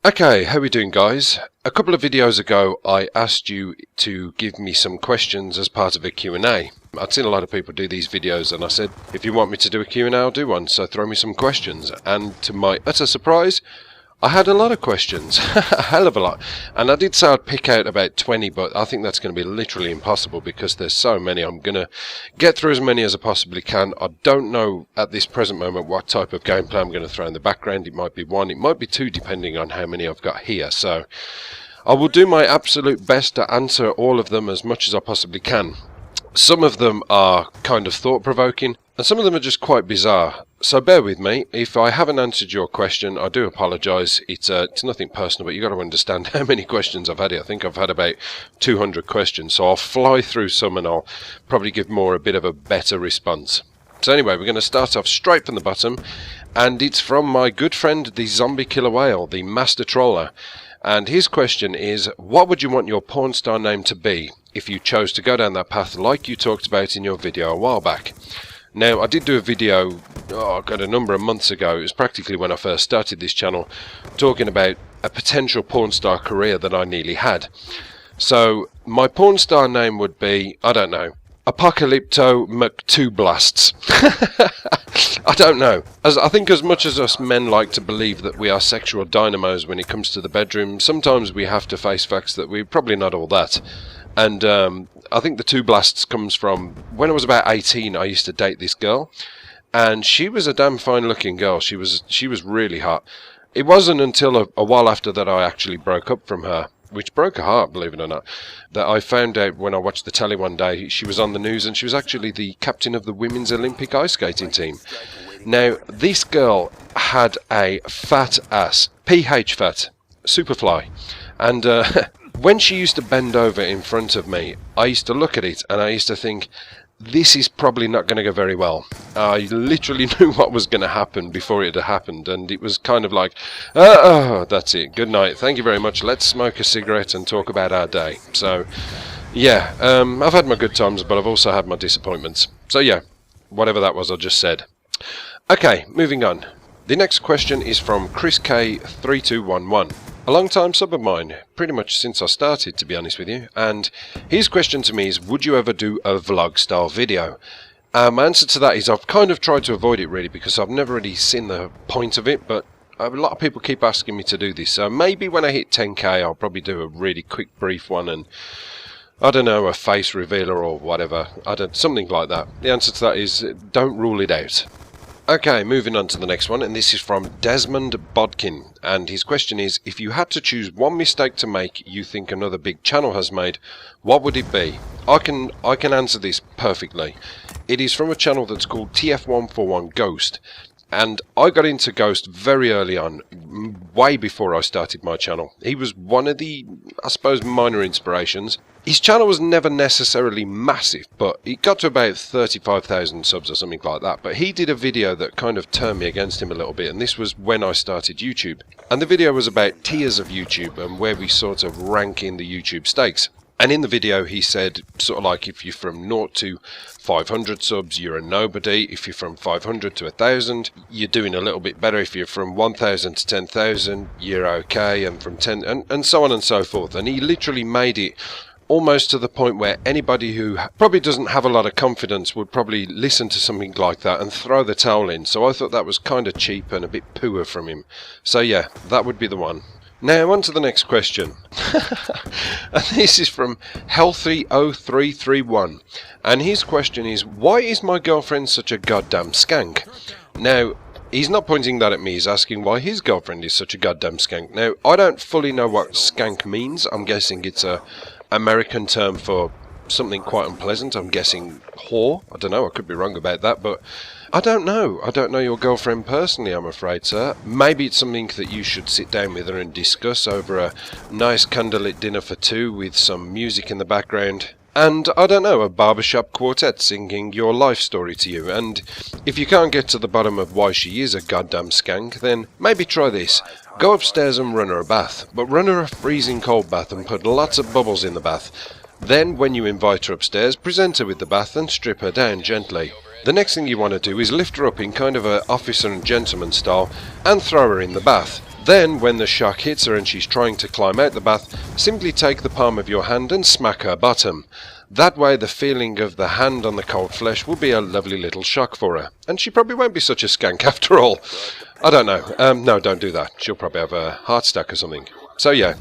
Okay, how we doing, guys? A couple of videos ago I asked you to give me some questions as part of a Q&A. I'd seen a lot of people do these videos and I said, if you want me to do a Q&A, I'll do one, so throw me some questions. And to my utter surprise, I had a lot of questions, a hell of a lot. And I did say I'd pick out about 20, but I think that's going to be literally impossible because there's so many. I'm going to get through as many as I possibly can. I don't know at this present moment what type of gameplay I'm going to throw in the background. It might be one, it might be two, depending on how many I've got here. So I will do my absolute best to answer all of them as much as I possibly can. Some of them are kind of thought-provoking, and some of them are just quite bizarre. So bear with me. If I haven't answered your question, I do apologise. It's nothing personal, but you've got to understand how many questions I've had here. I think I've had about 200 questions, so I'll fly through some and I'll probably give a bit of a better response. So anyway, we're going to start off straight from the bottom, and it's from my good friend, the Zombie Killer Whale, the Master Troller. And his question is, what would you want your porn star name to be if you chose to go down that path like you talked about in your video a while back? Now, I did do a video, a number of months ago. It was practically when I first started this channel, talking about a potential porn star career that I nearly had. So, my porn star name would be, I don't know, Apocalypto Mc2 Blasts. I don't know. I think as much as us men like to believe that we are sexual dynamos when it comes to the bedroom, sometimes we have to face facts that we're probably not all that. And I think the Two Blasts comes from, when I was about 18, I used to date this girl. And she was a damn fine looking girl. She was really hot. It wasn't until a while after that I actually broke up from her, which broke her heart, believe it or not, that I found out when I watched the telly one day. She was on the news and she was actually the captain of the women's Olympic ice skating team. Now, this girl had a fat ass, PH fat, Superfly, and when she used to bend over in front of me, I used to look at it and I used to think, this is probably not going to go very well. I literally knew what was going to happen before it had happened, and it was kind of like, oh, that's it, good night, thank you very much, let's smoke a cigarette and talk about our day. So, yeah, I've had my good times, but I've also had my disappointments. So yeah, whatever that was I just said. Okay, moving on. The next question is from Chris K3211. A long time sub of mine, pretty much since I started, to be honest with you, and his question to me is, would you ever do a vlog style video? My answer to that is I've kind of tried to avoid it really because I've never really seen the point of it, but a lot of people keep asking me to do this, so maybe when I hit 10k I'll probably do a really quick brief one and, I don't know, a face revealer or whatever, something like that. The answer to that is, don't rule it out. Okay, moving on to the next one, and this is from Desmond Bodkin, and his question is, if you had to choose one mistake to make you think another big channel has made, what would it be? I can answer this perfectly. It is from a channel that's called TF141 Ghost, and I got into Ghost very early on, way before I started my channel. He was one of the, I suppose, minor inspirations. His channel was never necessarily massive, but it got to about 35,000 subs or something like that. But he did a video that kind of turned me against him a little bit, and this was when I started YouTube. And the video was about tiers of YouTube and where we sort of rank in the YouTube stakes. And in the video he said, sort of like, if you're from 0 to 500 subs, you're a nobody. If you're from 500 to 1,000, you're doing a little bit better. If you're from 1,000 to 10,000, you're okay. And from 10, and so on and so forth. And he literally made it almost to the point where anybody who probably doesn't have a lot of confidence would probably listen to something like that and throw the towel in. So I thought that was kind of cheap and a bit poor from him. So yeah, that would be the one. Now on to the next question. And this is from Healthy0331, and his question is, why is my girlfriend such a goddamn skank? Now, he's not pointing that at me, he's asking why his girlfriend is such a goddamn skank. Now, I don't fully know what skank means. I'm guessing it's a American term for something quite unpleasant. I'm guessing whore. I don't know, I could be wrong about that, but I don't know. I don't know your girlfriend personally, I'm afraid, sir. Maybe it's something that you should sit down with her and discuss over a nice candlelit dinner for two with some music in the background. And, I don't know, a barbershop quartet singing your life story to you. And if you can't get to the bottom of why she is a goddamn skank, then maybe try this. Go upstairs and run her a bath, but run her a freezing cold bath and put lots of bubbles in the bath. Then, when you invite her upstairs, present her with the bath and strip her down gently. The next thing you want to do is lift her up in kind of a officer and gentleman style and throw her in the bath. Then, when the shock hits her and she's trying to climb out the bath, simply take the palm of your hand and smack her bottom. That way the feeling of the hand on the cold flesh will be a lovely little shock for her, and she probably won't be such a skank after all. I don't know. No, don't do that. She'll probably have a heart attack or something. So yeah,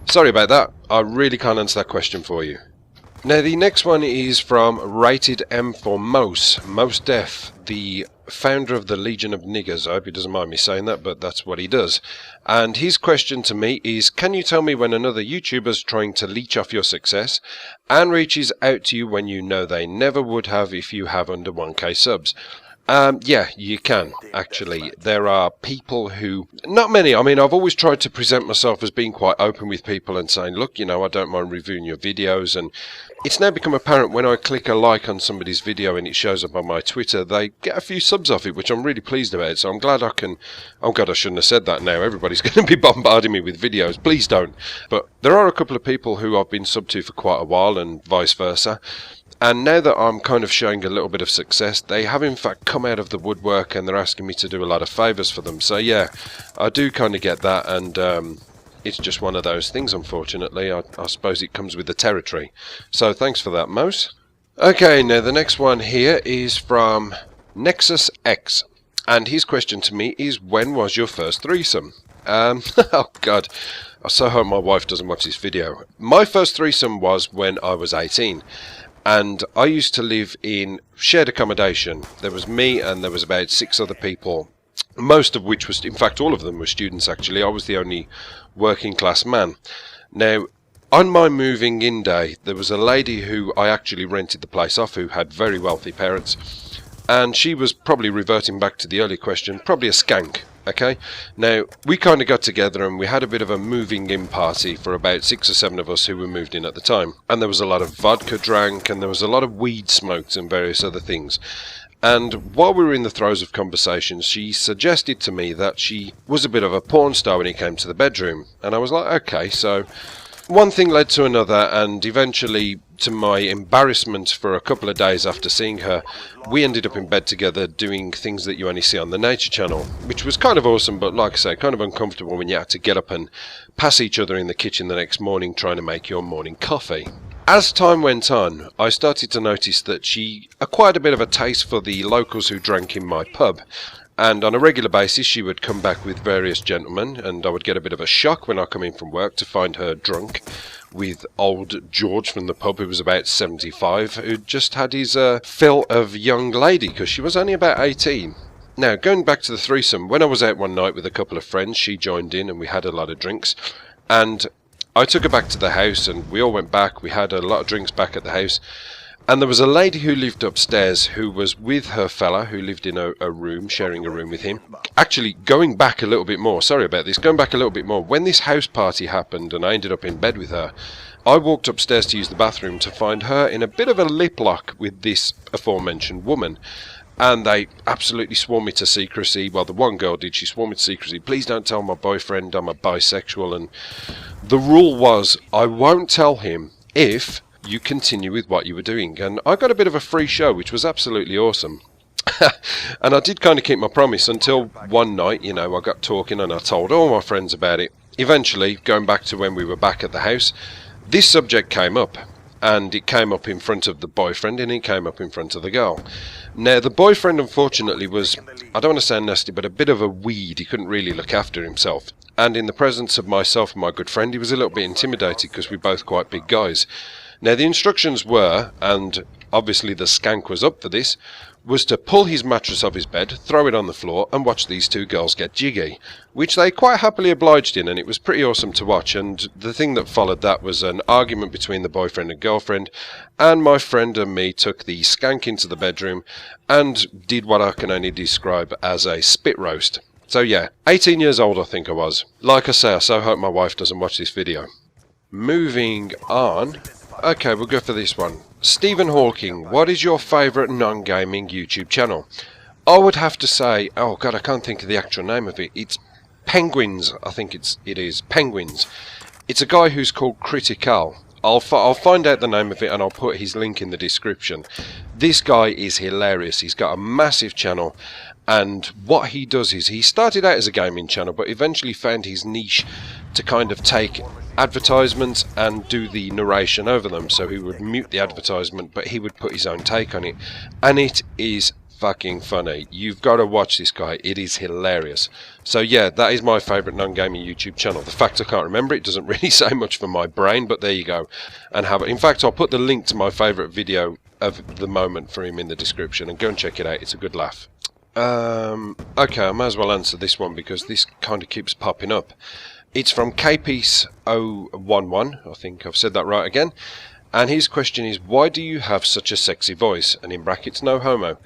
sorry about that. I really can't answer that question for you. Now the next one is from Rated M for Mos Def, the founder of the Legion of Niggers. I hope he doesn't mind me saying that, but that's what he does. And his question to me is, can you tell me when another YouTuber's trying to leech off your success and reaches out to you when you know they never would have if you have under 1k subs? Yeah, you can, actually. There are people who... Not many. I mean, I've always tried to present myself as being quite open with people and saying, look, you know, I don't mind reviewing your videos. And it's now become apparent when I click a like on somebody's video and it shows up on my Twitter, they get a few subs off it, which I'm really pleased about. So I'm glad I can... Oh, God, I shouldn't have said that now. Everybody's going to be bombarding me with videos. Please don't. But there are a couple of people who I've been subbed to for quite a while and vice versa. And now that I'm kind of showing a little bit of success, they have in fact come out of the woodwork and they're asking me to do a lot of favours for them. So yeah, I do kind of get that, and it's just one of those things, unfortunately. I suppose it comes with the territory. So thanks for that, Mos. Okay, now the next one here is from Nexus X. And his question to me is, when was your first threesome? Oh God, I so hope my wife doesn't watch this video. My first threesome was when I was 18. And I used to live in shared accommodation. There was me and there was about 6 other people, most of which was, in fact all of them were students actually. I was the only working class man. Now, on my moving in day, there was a lady who I actually rented the place off who had very wealthy parents. And she was probably reverting back to the earlier question, probably a skank. Okay, now we kind of got together and we had a bit of a moving in party for about 6 or 7 of us who were moved in at the time, and there was a lot of vodka drank and there was a lot of weed smoked and various other things. And while we were in the throes of conversation, she suggested to me that she was a bit of a porn star when it came to the bedroom, and I was like, okay. So one thing led to another, and eventually, to my embarrassment for a couple of days after seeing her, we ended up in bed together doing things that you only see on the Nature Channel, which was kind of awesome, but like I say, kind of uncomfortable when you had to get up and pass each other in the kitchen the next morning trying to make your morning coffee. As time went on, I started to notice that she acquired a bit of a taste for the locals who drank in my pub. And on a regular basis she would come back with various gentlemen, and I would get a bit of a shock when I come in from work to find her drunk with old George from the pub, who was about 75, who just had his fill of young lady, because she was only about 18. Now, going back to the threesome, when I was out one night with a couple of friends, she joined in and we had a lot of drinks, and I took her back to the house and we all went back. We had a lot of drinks back at the house. And there was a lady who lived upstairs who was with her fella who lived in a room, sharing a room with him. Actually, going back a little bit more, sorry about this, going back a little bit more, when this house party happened and I ended up in bed with her, I walked upstairs to use the bathroom to find her in a bit of a lip lock with this aforementioned woman. And they absolutely swore me to secrecy. Well, the one girl did, she swore me to secrecy. Please don't tell my boyfriend I'm a bisexual. And the rule was, I won't tell him if you continue with what you were doing. And I got a bit of a free show, which was absolutely awesome. And I did kind of keep my promise until one night, you know, I got talking and I told all my friends about it. Eventually, going back to when we were back at the house, this subject came up. And it came up in front of the boyfriend and it came up in front of the girl. Now, the boyfriend, unfortunately, was, I don't want to sound nasty, but a bit of a weed. He couldn't really look after himself. And in the presence of myself and my good friend, he was a little bit intimidated because we're both quite big guys. Now, the instructions were, and obviously the skank was up for this, was to pull his mattress off his bed, throw it on the floor, and watch these two girls get jiggy, which they quite happily obliged in, and it was pretty awesome to watch. And the thing that followed that was an argument between the boyfriend and girlfriend, and my friend and me took the skank into the bedroom and did what I can only describe as a spit roast. So yeah, 18 years old I think I was. Like I say, I so hope my wife doesn't watch this video. Moving on. Okay, we'll go for this one. Stephen Hawking, what is your favourite non-gaming YouTube channel? I would have to say, oh god, I can't think of the actual name of it. It's Penguins, I think it is. Penguins. It's a guy who's called Critical. I'll find out the name of it and I'll put his link in the description. This guy is hilarious. He's got a massive channel And what he does is, he started out as a gaming channel, but eventually found his niche to kind of take advertisements and do the narration over them. So he would mute the advertisement, but he would put his own take on it. And it is fucking funny. You've got to watch this guy. It is hilarious. So yeah, that is my favourite non-gaming YouTube channel. The fact I can't remember it doesn't really say much for my brain, but there you go. And have it. In fact, I'll put the link to my favourite video of the moment for him in the description, and go and check it out. It's a good laugh. Okay, I may as well answer this one because this kind of keeps popping up. It's from KPeace011, I think I've said that right again, and his question is, why do you have such a sexy voice? And in brackets, no homo.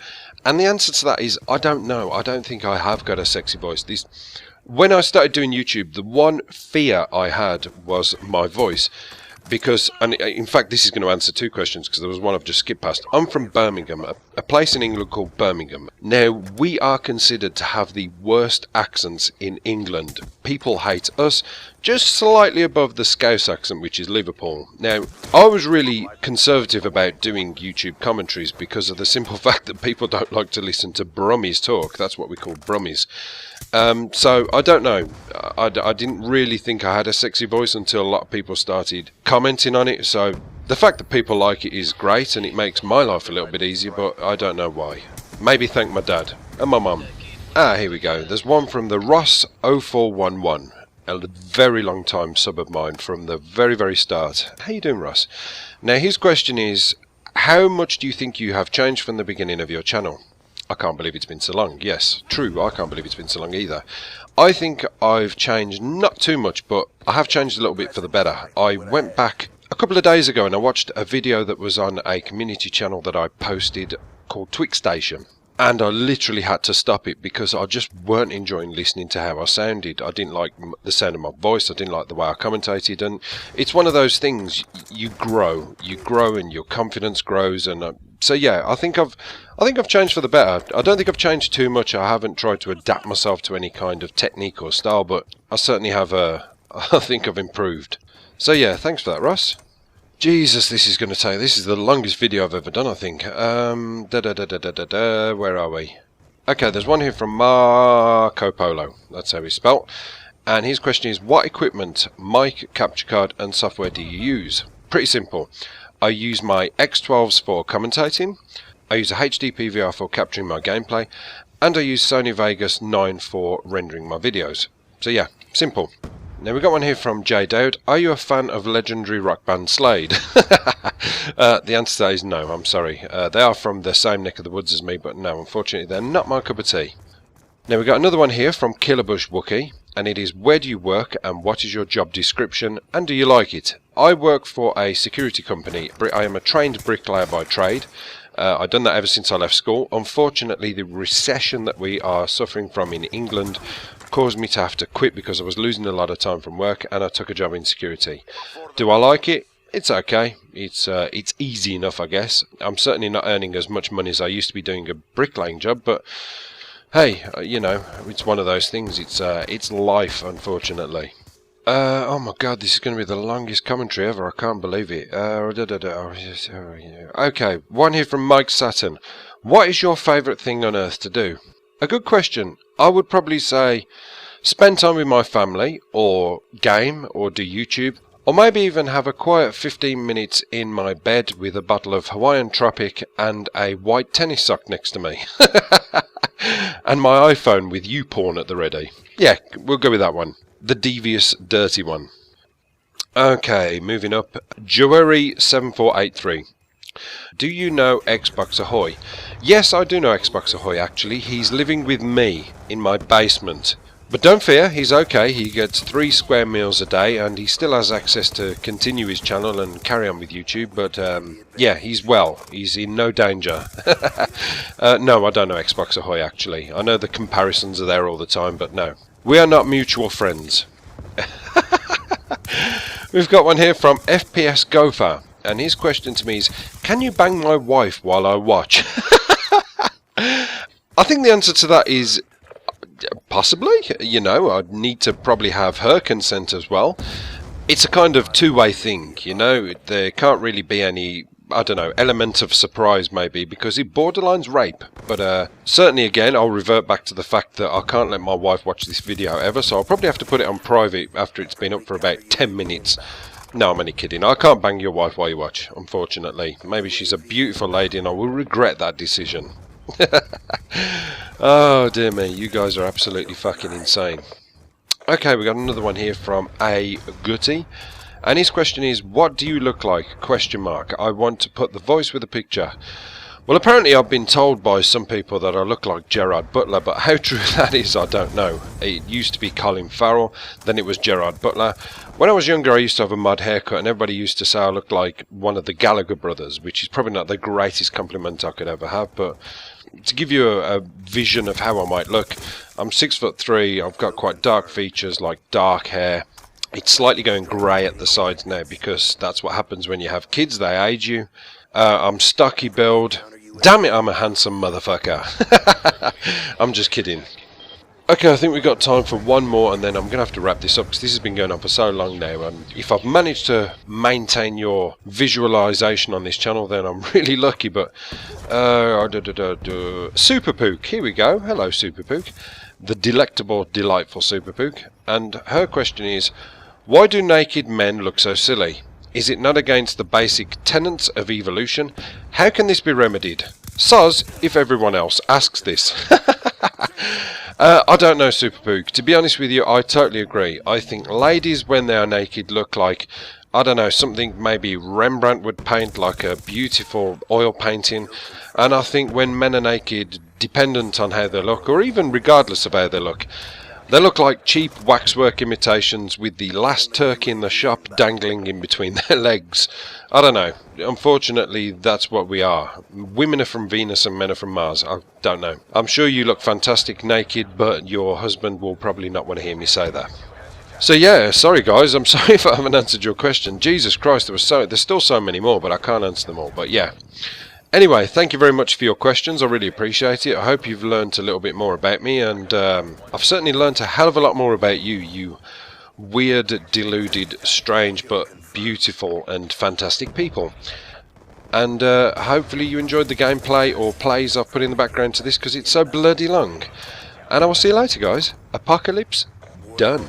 And the answer to that is, I don't know. I don't think I have got a sexy voice. When I started doing YouTube, the one fear I had was my voice. Because, and in fact, this is going to answer two questions, because there was one I've just skipped past. I'm from Birmingham, a place in England called Birmingham. Now, we are considered to have the worst accents in England. People hate us, just slightly above the Scouse accent, which is Liverpool. Now, I was really conservative about doing YouTube commentaries because of the simple fact that people don't like to listen to Brummies talk. That's what we call Brummies. So, I don't know. I didn't really think I had a sexy voice until a lot of people started commenting on it. So, the fact that people like it is great, and it makes my life a little bit easier, but I don't know why. Maybe thank my dad and my mum. Here we go. There's one from the Ross0411. A very long time sub of mine from the very, very start. How you doing, Ross? Now, his question is, how much do you think you have changed from the beginning of your channel? I can't believe it's been so long. Yes, true, I can't believe it's been so long either. I think I've changed not too much, but I have changed a little bit for the better. I went back a couple of days ago and I watched a video that was on a community channel that I posted called Twixstation. And I literally had to stop it because I just weren't enjoying listening to how I sounded. I didn't like the sound of my voice. I didn't like the way I commentated. And it's one of those things, you grow and your confidence grows. And so yeah, I think I've changed for the better. I don't think I've changed too much. I haven't tried to adapt myself to any kind of technique or style, but I certainly have I think I've improved. So yeah, thanks for that, Ross. Jesus, this is the longest video I've ever done, I think. Where are we? Okay, there's one here from Marco Polo. That's how he's spelt. And his question is, what equipment, mic, capture card and software do you use? Pretty simple. I use my X12s for commentating. I use a HD PVR for capturing my gameplay. And I use Sony Vegas 9 for rendering my videos. So yeah, simple. Now we got one here from J Dowd. Are you a fan of legendary rock band Slade? The answer to that is no, I'm sorry. They are from the same neck of the woods as me, but no, unfortunately they're not my cup of tea. Now we got another one here from Killerbush Wookie, and it is, where do you work and what is your job description and do you like it? I work for a security company. I am a trained bricklayer by trade. I've done that ever since I left school. Unfortunately, the recession that we are suffering from in England caused me to have to quit because I was losing a lot of time from work, and I took a job in security. Do I like it? It's okay. It's easy enough, I guess. I'm certainly not earning as much money as I used to be doing a bricklaying job, but hey, you know, it's one of those things. It's life, unfortunately. Oh my god, this is going to be the longest commentary ever. I can't believe it. Okay, one here from Mike Saturn. What is your favourite thing on earth to do? A good question. I would probably say spend time with my family, or game, or do YouTube, or maybe even have a quiet 15 minutes in my bed with a bottle of Hawaiian Tropic and a white tennis sock next to me. And my iPhone with YouPorn at the ready. Yeah, we'll go with that one. The devious, dirty one. Okay, moving up. Joery7483. Do you know Xbox Ahoy? Yes, I do know Xbox Ahoy, actually. He's living with me in my basement. But don't fear, he's okay. He gets 3 square meals a day, and he still has access to continue his channel and carry on with YouTube. But, yeah, he's well. He's in no danger. No, I don't know Xbox Ahoy, actually. I know the comparisons are there all the time, but no. We are not mutual friends. We've got one here from FPS Gopher. And his question to me is, can you bang my wife while I watch? I think the answer to that is possibly. You know, I'd need to probably have her consent as well. It's a kind of two-way thing, you know. There can't really be any I don't know, element of surprise maybe, because it borderlines rape. But certainly again, I'll revert back to the fact that I can't let my wife watch this video ever, so I'll probably have to put it on private after it's been up for about 10 minutes. No, I'm only kidding. I can't bang your wife while you watch, unfortunately. Maybe she's a beautiful lady and I will regret that decision. Oh dear me, you guys are absolutely fucking insane. Okay, we got another one here from A Gutty. And his question is, what do you look like? Question mark. I want to put the voice with a picture. Well, apparently I've been told by some people that I look like Gerard Butler, but how true that is, I don't know. It used to be Colin Farrell, then it was Gerard Butler. When I was younger, I used to have a mud haircut, and everybody used to say I looked like one of the Gallagher brothers, which is probably not the greatest compliment I could ever have, but to give you a vision of how I might look, I'm 6'3", I've got quite dark features, like dark hair. It's slightly going grey at the sides now because that's what happens when you have kids, they age you. I'm stocky build. Damn it, I'm a handsome motherfucker. I'm just kidding. Okay, I think we've got time for one more and then I'm going to have to wrap this up because this has been going on for so long now, and if I've managed to maintain your visualisation on this channel then I'm really lucky. But Superpook, here we go. Hello Superpook, the delectable, delightful Superpook, and her question is, why do naked men look so silly? Is it not against the basic tenets of evolution? How can this be remedied? Soz, if everyone else asks this. I don't know, Superpook. To be honest with you, I totally agree. I think ladies, when they are naked, look like, I don't know, something maybe Rembrandt would paint, like a beautiful oil painting. And I think when men are naked, dependent on how they look, or even regardless of how they look like cheap waxwork imitations with the last turkey in the shop dangling in between their legs. I don't know. Unfortunately, that's what we are. Women are from Venus and men are from Mars. I don't know. I'm sure you look fantastic naked, but your husband will probably not want to hear me say that. So yeah, sorry guys, I'm sorry if I haven't answered your question. Jesus Christ, there's still so many more, but I can't answer them all. But yeah. Anyway, thank you very much for your questions. I really appreciate it. I hope you've learned a little bit more about me, and I've certainly learned a hell of a lot more about you, you weird, deluded, strange, but beautiful and fantastic people. And hopefully you enjoyed the gameplay or plays I've put in the background to this because it's so bloody long. And I will see you later, guys. Apocalypse done.